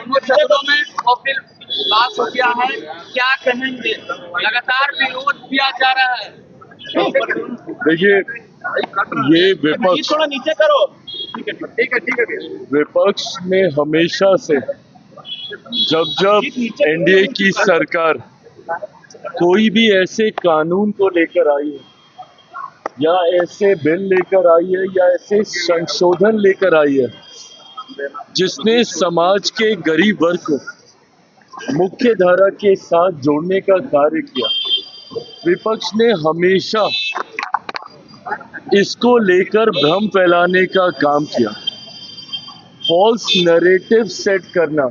कुछ शब्दों में और फिर पास हो गया है, क्या कहेंगे? लगातार विरोध किया जा रहा है। देखिए, ये विपक्ष थोड़ा नीचे करो। ठीक है। विपक्ष ने हमेशा से जब एनडीए की सरकार कोई भी ऐसे कानून को लेकर आई है या ऐसे बिल लेकर आई है या ऐसे संशोधन लेकर आई है जिसने समाज के गरीब वर्ग को मुख्य धारा के साथ जोड़ने का कार्य किया, विपक्ष ने हमेशा इसको लेकर भ्रम फैलाने का काम किया। फॉल्स नैरेटिव सेट करना,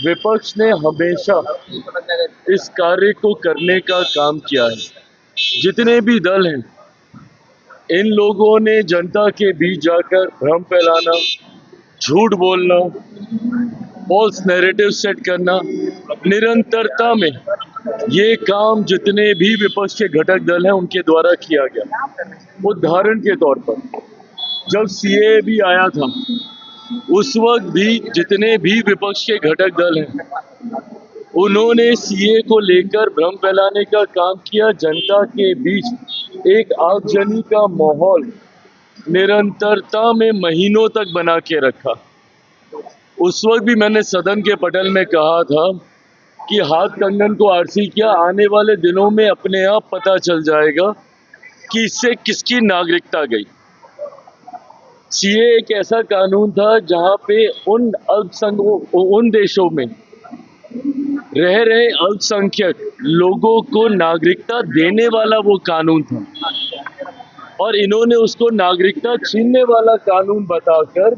विपक्ष ने हमेशा इस कार्य को करने का काम किया है। जितने भी दल हैं, इन लोगों ने जनता के बीच जाकर भ्रम फैलाना, झूठ बोलना, फॉल्स नैरेटिव सेट करना, निरंतरता में ये काम जितने भी विपक्ष के घटक दल हैं उनके द्वारा किया गया। उदाहरण के तौर पर जब सीएए भी आया था, उस वक्त भी जितने भी विपक्ष के घटक दल हैं उन्होंने सीए को लेकर भ्रम फैलाने का काम किया। जनता के बीच एक आगजनी का माहौल निरंतरता में महीनों तक बना के रखा। उस वक्त भी मैंने सदन के पटल में कहा था कि हाथ कंगन को आरसी किया, आने वाले दिनों में अपने आप पता चल जाएगा कि इससे किसकी नागरिकता गई। सीए एक ऐसा कानून था जहां पे उन देशों में रह रहे अल्पसंख्यक लोगों को नागरिकता देने वाला वो कानून था, और इन्होंने उसको नागरिकता छीनने वाला कानून बताकर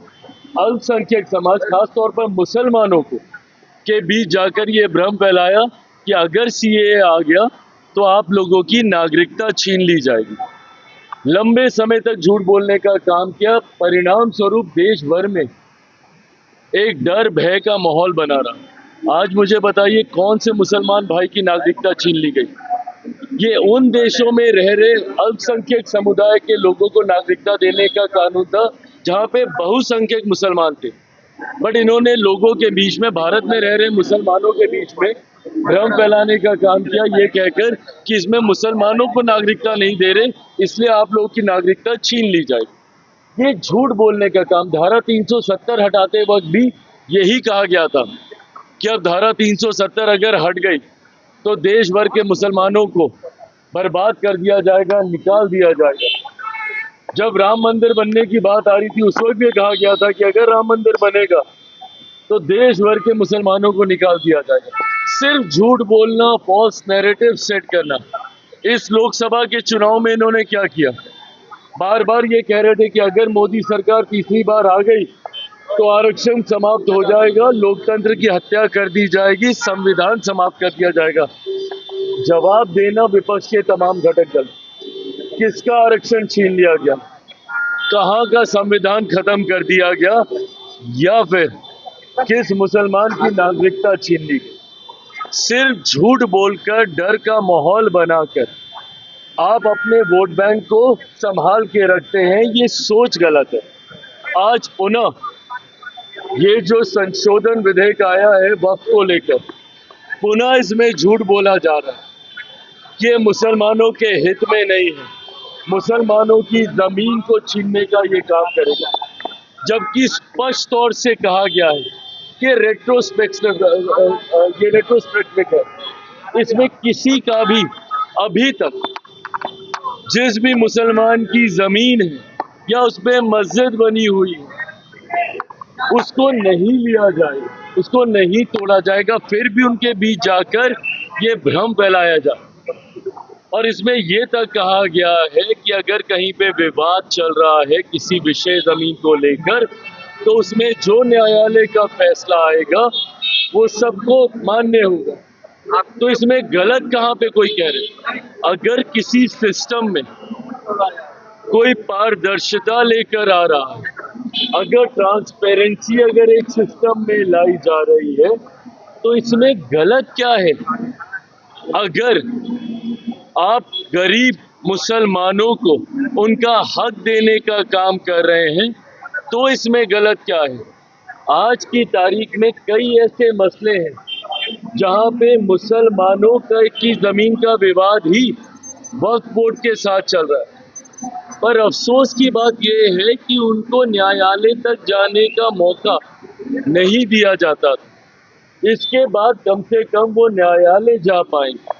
अल्पसंख्यक समाज, खास तौर पर मुसलमानों को के बीच जाकर ये भ्रम फैलाया कि अगर सीए आ गया तो आप लोगों की नागरिकता छीन ली जाएगी। लंबे समय तक झूठ बोलने का काम किया। परिणाम स्वरूप देश भर में एक डर भय का माहौल बना रहा। आज मुझे बताइए, कौन से मुसलमान भाई की नागरिकता छीन ली गई? ये उन देशों में रह रहे अल्पसंख्यक समुदाय के लोगों को नागरिकता देने का कानून था जहां पे बहुसंख्यक मुसलमान थे, बट इन्होंने लोगों के बीच में, भारत में रह रहे मुसलमानों के बीच में भ्रम फैलाने का काम किया, ये कहकर कि इसमें मुसलमानों को नागरिकता नहीं दे रहे, इसलिए आप लोगों की नागरिकता छीन ली जाएगी। ये झूठ बोलने का काम। धारा 370 हटाते वक्त भी यही कहा गया था कि अब धारा 370 अगर हट गई तो देश भर के मुसलमानों को बर्बाद कर दिया जाएगा, निकाल दिया जाएगा। जब राम मंदिर बनने की बात आ रही थी, उस वक्त भी कहा गया था कि अगर राम मंदिर बनेगा तो देश भर के मुसलमानों को निकाल दिया जाएगा। सिर्फ झूठ बोलना, फॉल्स नैरेटिव सेट करना। इस लोकसभा के चुनाव में इन्होंने क्या किया? बार बार ये कह रहे थे कि अगर मोदी सरकार तीसरी बार आ गई तो आरक्षण समाप्त हो जाएगा, लोकतंत्र की हत्या कर दी जाएगी, संविधान समाप्त कर दिया जाएगा। जवाब देना विपक्ष के तमाम घटक दल, किसका आरक्षण छीन लिया गया? कहां का संविधान खत्म कर दिया गया? या फिर किस मुसलमान की नागरिकता छीन ली गई? सिर्फ झूठ बोलकर, डर का माहौल बनाकर आप अपने वोट बैंक को संभाल के रखते हैं। ये सोच गलत है। आज पुनः ये जो संशोधन विधेयक आया है वक्फ को लेकर, पुनः इसमें झूठ बोला जा रहा है। ये मुसलमानों के हित में नहीं है, मुसलमानों की जमीन को छीनने का ये काम करेगा। जबकि स्पष्ट तौर से कहा गया है कि रेट्रोस्पेक्टिव है, इसमें किसी का भी अभी तक जिस भी मुसलमान की जमीन है या उसमें मस्जिद बनी हुई है उसको नहीं लिया जाएगा, उसको नहीं तोड़ा जाएगा। फिर भी उनके बीच जाकर ये भ्रम फैलाया जाए। और इसमें ये तक कहा गया है कि अगर कहीं पे विवाद चल रहा है किसी विशेष जमीन को लेकर, तो उसमें जो न्यायालय का फैसला आएगा वो सबको मान्य होगा। तो इसमें गलत कहाँ पे कोई कह रहे? अगर किसी सिस्टम में कोई पारदर्शिता लेकर आ रहा है, अगर ट्रांसपेरेंसी अगर एक सिस्टम में लाई जा रही है, तो इसमें गलत क्या है? अगर आप गरीब मुसलमानों को उनका हक देने का काम कर रहे हैं तो इसमें गलत क्या है? आज की तारीख में कई ऐसे मसले हैं जहां पे मुसलमानों की जमीन का विवाद ही वक्फ बोर्ड के साथ चल रहा है। पर अफसोस की बात यह है कि उनको न्यायालय तक जाने का मौका नहीं दिया जाता था। इसके बाद कम से कम वो न्यायालय जा पाएंगे,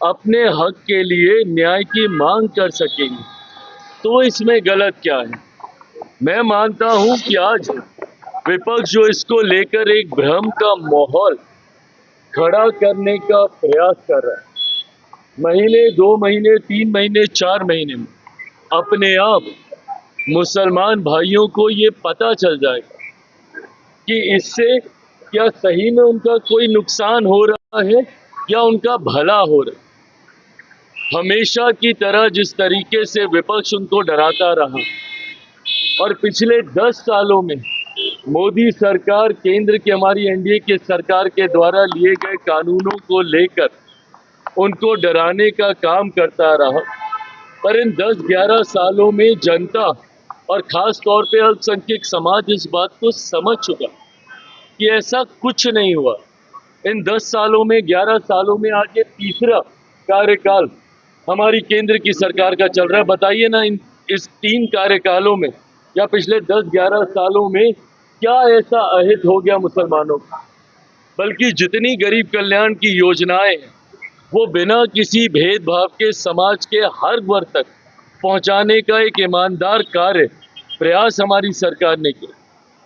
अपने हक के लिए न्याय की मांग कर सकेंगे। तो इसमें गलत क्या है? मैं मानता हूं कि आज विपक्ष जो इसको लेकर एक भ्रम का माहौल खड़ा करने का प्रयास कर रहा है, महीने, 2 महीने, 3 महीने, 4 महीने में अपने आप मुसलमान भाइयों को ये पता चल जाएगा कि इससे क्या सही में उनका कोई नुकसान हो रहा है या उनका भला हो रहा है। हमेशा की तरह जिस तरीके से विपक्ष उनको डराता रहा और पिछले 10 सालों में मोदी सरकार, केंद्र की हमारी एनडीए की सरकार के द्वारा लिए गए कानूनों को लेकर उनको डराने का काम करता रहा। पर इन 10-11 सालों में जनता और खास तौर पे अल्पसंख्यक समाज इस बात को समझ चुका कि ऐसा कुछ नहीं हुआ। इन 10 सालों में, 11 सालों में आज ये तीसरा कार्यकाल हमारी केंद्र की सरकार का चल रहा है। बताइए ना, इस 3 कार्यकालों में या पिछले 10-11 सालों में क्या ऐसा अहित हो गया मुसलमानों को? बल्कि जितनी गरीब कल्याण की योजनाएं हैं वो बिना किसी भेदभाव के समाज के हर वर्ग तक पहुंचाने का एक ईमानदार कार्य प्रयास हमारी सरकार ने किया।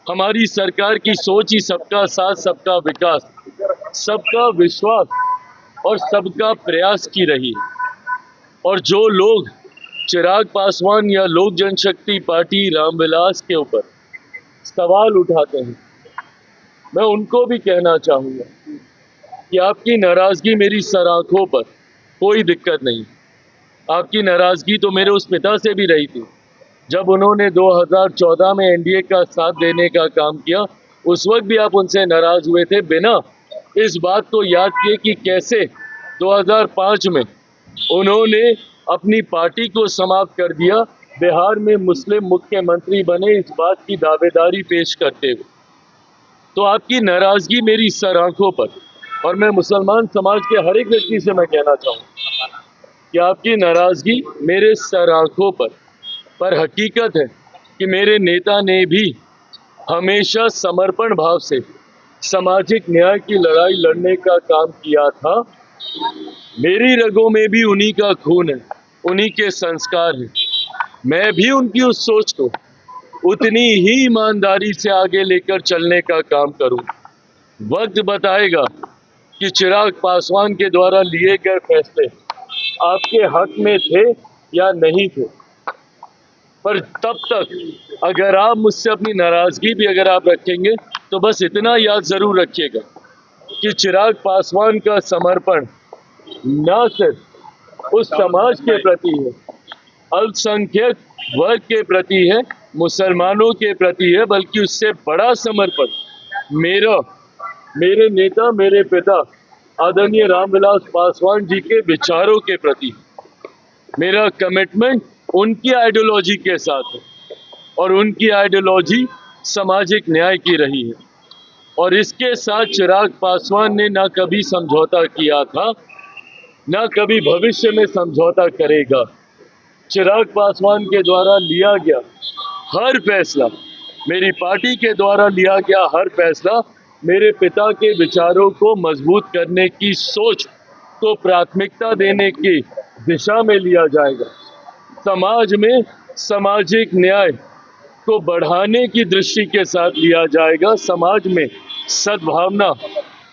हमारी सरकार की सोच ही सबका साथ, सबका विकास, सबका विश्वास और सबका प्रयास की रही है। और जो लोग चिराग पासवान या लोक जनशक्ति पार्टी रामविलास के ऊपर सवाल उठाते हैं, मैं उनको भी कहना चाहूँगा कि आपकी नाराज़गी मेरी सराखों पर कोई दिक्कत नहीं। आपकी नाराज़गी तो मेरे उस पिता से भी रही थी जब उन्होंने 2014 में एनडीए का साथ देने का काम किया। उस वक्त भी आप उनसे नाराज़ हुए थे, बिना इस बात को याद किए कि कैसे 2005 में उन्होंने अपनी पार्टी को समाप्त कर दिया, बिहार में मुस्लिम मुख्यमंत्री बने इस बात की दावेदारी पेश करते हुए। तो आपकी नाराज़गी मेरी सर आंखों पर, और मैं मुसलमान समाज के हर एक व्यक्ति से मैं कहना चाहूँ कि आपकी नाराज़गी मेरे सर आंखों पर हकीकत है कि मेरे नेता ने भी हमेशा समर्पण भाव से सामाजिक न्याय की लड़ाई लड़ने का काम किया था। मेरी रगों में भी उन्हीं का खून है, उन्हीं के संस्कार हैं। मैं भी उनकी उस सोच को उतनी ही ईमानदारी से आगे लेकर चलने का काम करूं। वक्त बताएगा कि चिराग पासवान के द्वारा लिए गए फैसले आपके हक में थे या नहीं थे। पर तब तक अगर आप मुझसे अपनी नाराज़गी भी अगर आप रखेंगे तो बस इतना याद ज़रूर रखिएगा कि चिराग पासवान का समर्पण न सिर्फ उस समाज के प्रति है, अल्पसंख्यक वर्ग के प्रति है, मुसलमानों के प्रति है, बल्कि उससे बड़ा समर्पण मेरे नेता, मेरे पिता आदरणीय रामविलास पासवान जी के विचारों के प्रति। मेरा कमिटमेंट उनकी आइडियोलॉजी के साथ है और उनकी आइडियोलॉजी सामाजिक न्याय की रही है। और इसके साथ चिराग पासवान ने ना कभी समझौता किया था, ना कभी भविष्य में समझौता करेगा। चिराग पासवान के द्वारा लिया गया हर फैसला, मेरी पार्टी के द्वारा लिया गया हर फैसला मेरे पिता के विचारों को मजबूत करने की सोच को प्राथमिकता देने की दिशा में लिया जाएगा। समाज में सामाजिक न्याय को बढ़ाने की दृष्टि के साथ लिया जाएगा, समाज में सद्भावना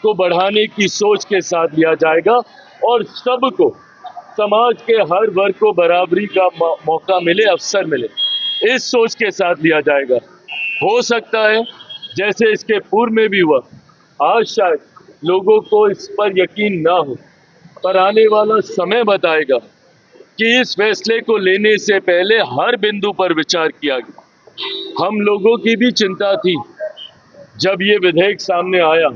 को बढ़ाने की सोच के साथ लिया जाएगा और सबको, समाज के हर वर्ग को बराबरी का मौका मिले, अवसर मिले, इस सोच के साथ लिया जाएगा। हो सकता है जैसे इसके पूर्व में भी हुआ, आज शायद लोगों को इस पर यकीन ना हो, पर आने वाला समय बताएगा कि इस फैसले को लेने से पहले हर बिंदु पर विचार किया गया। हम लोगों की भी चिंता थी जब ये विधेयक सामने आया,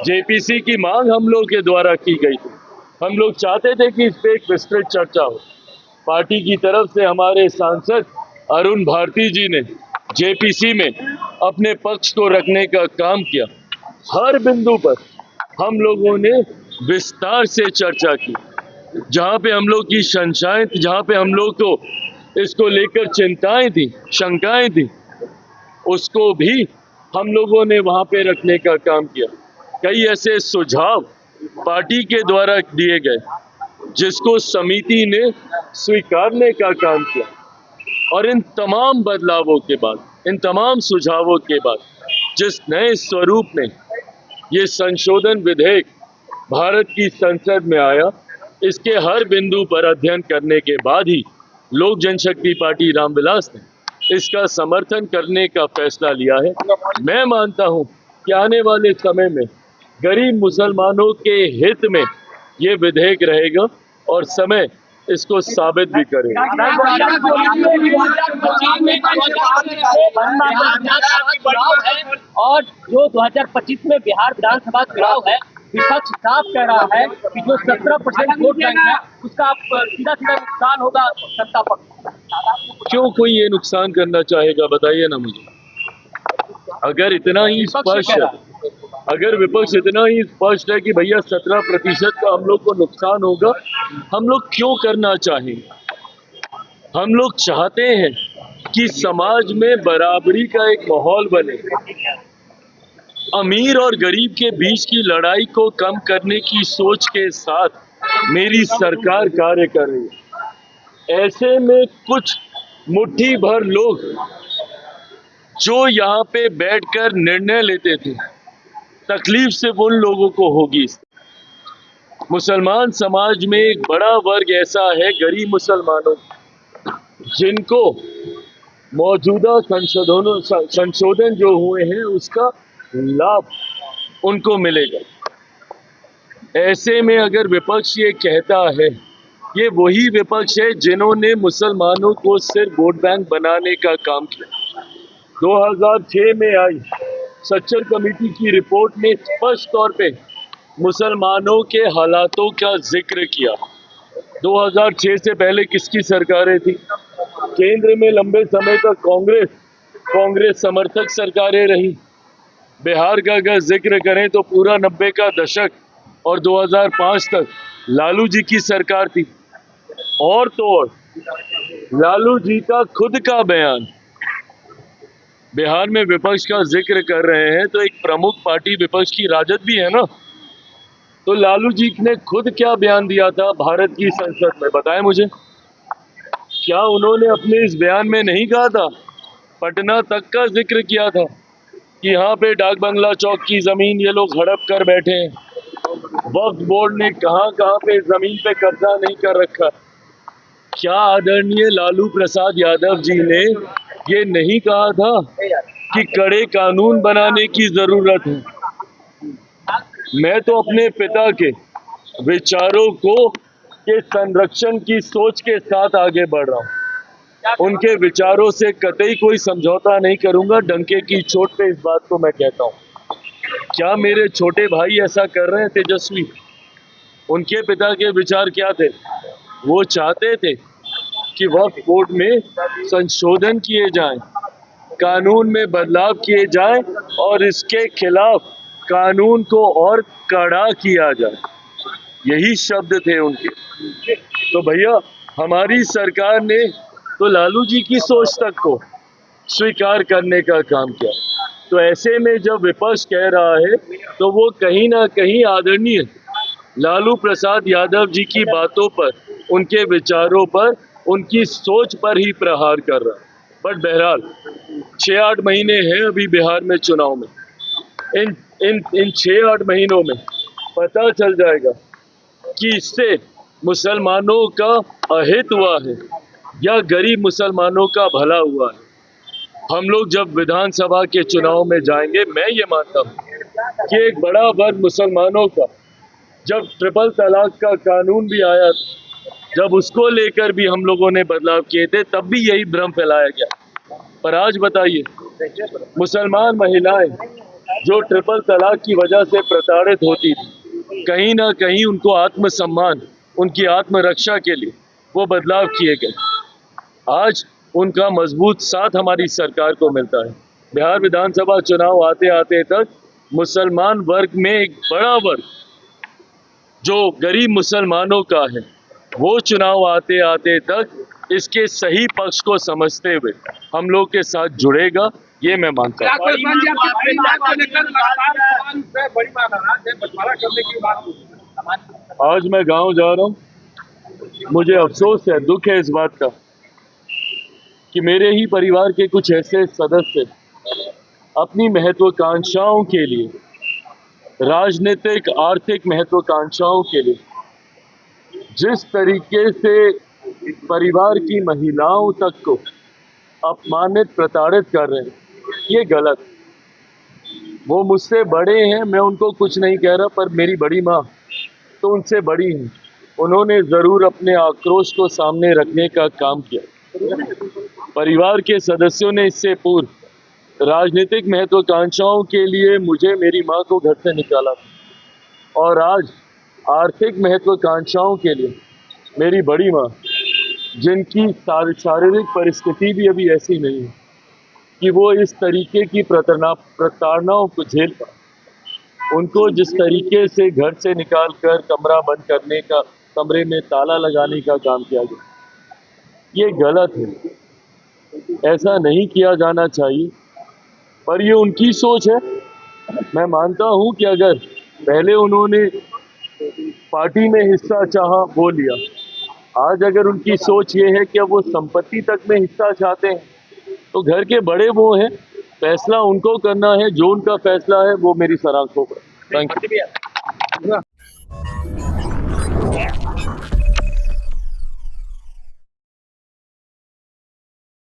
जेपीसी की मांग हम लोग के द्वारा की गई थी। हम लोग चाहते थे कि इस पर एक विस्तृत चर्चा हो। पार्टी की तरफ से हमारे सांसद अरुण भारती जी ने जेपीसी में अपने पक्ष को रखने का काम किया। हर बिंदु पर हम लोगों ने विस्तार से चर्चा की। जहाँ पे हम लोग की शंकाएं, जहाँ पे हम लोग को इसको लेकर चिंताएं थी, शंकाएं थी, उसको भी हम लोगों ने वहाँ पे रखने का काम किया। कई ऐसे सुझाव पार्टी के द्वारा दिए गए जिसको समिति ने स्वीकारने का काम किया, और इन तमाम बदलावों के बाद, इन तमाम सुझावों के बाद जिस नए स्वरूप में ये संशोधन विधेयक भारत की संसद में आया, इसके हर बिंदु पर अध्ययन करने के बाद ही लोक जनशक्ति पार्टी रामविलास ने इसका समर्थन करने का फैसला लिया है। मैं मानता हूं कि आने वाले समय में गरीब मुसलमानों के हित में ये विधेयक रहेगा और समय इसको साबित भी करेगा। और जो 2025 में बिहार विधानसभा चुनाव है, विपक्ष साफ कह रहा है कि जो 17% वोट बैंक है उसका सीधा सीधा नुकसान होगा सत्ता पक्ष। क्यों कोई ये नुकसान करना चाहेगा, बताइए ना मुझे। अगर इतना ही स्पष्ट है, अगर विपक्ष इतना ही स्पष्ट है कि भैया 17% का हम लोग को नुकसान होगा, हम लोग क्यों करना चाहेंगे? हम लोग चाहते हैं कि समाज में बराबरी का एक माहौल बने, अमीर और गरीब के बीच की लड़ाई को कम करने की सोच के साथ मेरी सरकार कार्य कर रही है। ऐसे में कुछ मुट्ठी भर लोग जो यहाँ पे बैठकर निर्णय लेते थे, तकलीफ सिर्फ उन लोगों को होगी। मुसलमान समाज में एक बड़ा वर्ग ऐसा है, गरीब मुसलमानों, जिनको मौजूदा संशोधन जो हुए हैं उसका लाभ उनको मिलेगा। ऐसे में अगर विपक्ष ये कहता है, ये वही विपक्ष है जिन्होंने मुसलमानों को सिर्फ वोट बैंक बनाने का काम किया। 2006 में आई सच्चर कमेटी की रिपोर्ट ने स्पष्ट तौर पे मुसलमानों के हालातों का जिक्र किया। 2006 से पहले किसकी सरकारें थी? केंद्र में लंबे समय तक कांग्रेस समर्थक सरकारें रही। बिहार का अगर जिक्र करें तो पूरा 90 का दशक और 2005 तक लालू जी की सरकार थी। और तो और लालू जी का खुद का बयान, बिहार में विपक्ष का जिक्र कर रहे हैं तो एक प्रमुख पार्टी विपक्ष की राजद भी है ना, तो लालू जी ने खुद क्या बयान दिया था भारत की संसद में, बताएं मुझे। क्या उन्होंने अपने इस बयान में नहीं कहा था, पटना तक का जिक्र किया था कि यहाँ पे डाक बंगला चौक की जमीन ये लोग हड़प कर बैठे हैं, वक्फ बोर्ड ने कहाँ पे जमीन पे कब्जा नहीं कर रखा। क्या आदरणीय लालू प्रसाद यादव जी ने ये नहीं कहा था कि कड़े कानून बनाने की जरूरत है? मैं तो अपने पिता के विचारों को के संरक्षण की सोच के साथ आगे बढ़ रहा हूँ। उनके विचारों से कतई कोई समझौता नहीं करूंगा। डंके की चोट पे इस बात को मैं कहता हूँ। क्या मेरे छोटे भाई ऐसा कर रहे हैं? तेजस्वी, उनके पिता के विचार क्या थे? वो चाहते थे कि वक्फ बोर्ड में संशोधन किए जाएं, कानून में बदलाव किए जाएं और इसके खिलाफ कानून को और कड़ा किया जाए। यही शब्द थे उनके। तो भैया हमारी सरकार ने तो लालू जी की सोच तक को स्वीकार करने का काम किया। तो ऐसे में जब विपक्ष कह रहा है तो वो कहीं ना कहीं आदरणीय लालू प्रसाद यादव जी की बातों पर, उनके विचारों पर, उनकी सोच पर ही प्रहार कर रहा है। बट बहरहाल 6-8 महीने हैं अभी बिहार में चुनाव में। इन 6-8 महीनों में पता चल जाएगा कि इससे मुसलमानों का अहित हुआ है या गरीब मुसलमानों का भला हुआ है। हम लोग जब विधानसभा के चुनाव में जाएंगे, मैं ये मानता हूँ कि एक बड़ा वर्ग मुसलमानों का, जब ट्रिपल तलाक का कानून भी आया, जब उसको लेकर भी हम लोगों ने बदलाव किए थे, तब भी यही भ्रम फैलाया गया। पर आज बताइए, मुसलमान महिलाएं जो ट्रिपल तलाक की वजह से प्रताड़ित होती थी, कहीं ना कहीं उनको आत्मसम्मान, उनकी आत्मरक्षा के लिए वो बदलाव किए गए। आज उनका मजबूत साथ हमारी सरकार को मिलता है। बिहार विधानसभा चुनाव आते आते तक मुसलमान वर्ग में एक बड़ा वर्ग जो गरीब मुसलमानों का है वो चुनाव आते आते तक इसके सही पक्ष को समझते हुए हम लोग के साथ जुड़ेगा, ये मैं मानता हूँ। बड़ी मांग को आपने को लेकर लगातार बड़ी मांग है, बंटवारा करने की बात। आज मैं गांव जा रहा हूँ, मुझे अफसोस है, दुख है इस बात का कि मेरे ही परिवार के कुछ ऐसे सदस्य अपनी महत्वाकांक्षाओं के लिए, राजनीतिक आर्थिक महत्वाकांक्षाओं के लिए जिस तरीके से परिवार की महिलाओं तक को अपमानित प्रताड़ित कर रहे हैं, ये गलत। वो मुझसे बड़े हैं, मैं उनको कुछ नहीं कह रहा, पर मेरी बड़ी माँ तो उनसे बड़ी हैं, उन्होंने ज़रूर अपने आक्रोश को सामने रखने का काम किया। परिवार के सदस्यों ने इससे पूर्व राजनीतिक महत्वाकांक्षाओं के लिए मुझे, मेरी माँ को घर से निकाला और आज आर्थिक महत्वाकांक्षाओं के लिए मेरी बड़ी माँ, जिनकी शारीरिक परिस्थिति भी अभी ऐसी नहीं है कि वो इस तरीके की प्रताड़नाओं को झेल पाए, उनको जिस तरीके से घर से निकालकर कमरा बंद करने का, कमरे में ताला लगाने का काम किया गया, ये गलत है, ऐसा नहीं किया जाना चाहिए। पर ये उनकी सोच है। मैं मानता हूँ कि अगर पहले उन्होंने पार्टी में हिस्सा चाहा, वो लिया, आज अगर उनकी सोच ये है कि अब वो संपत्ति तक में हिस्सा चाहते हैं, तो घर के बड़े वो हैं, फैसला उनको करना है, जो उनका फैसला है वो मेरी सराहना होगा। Thank you.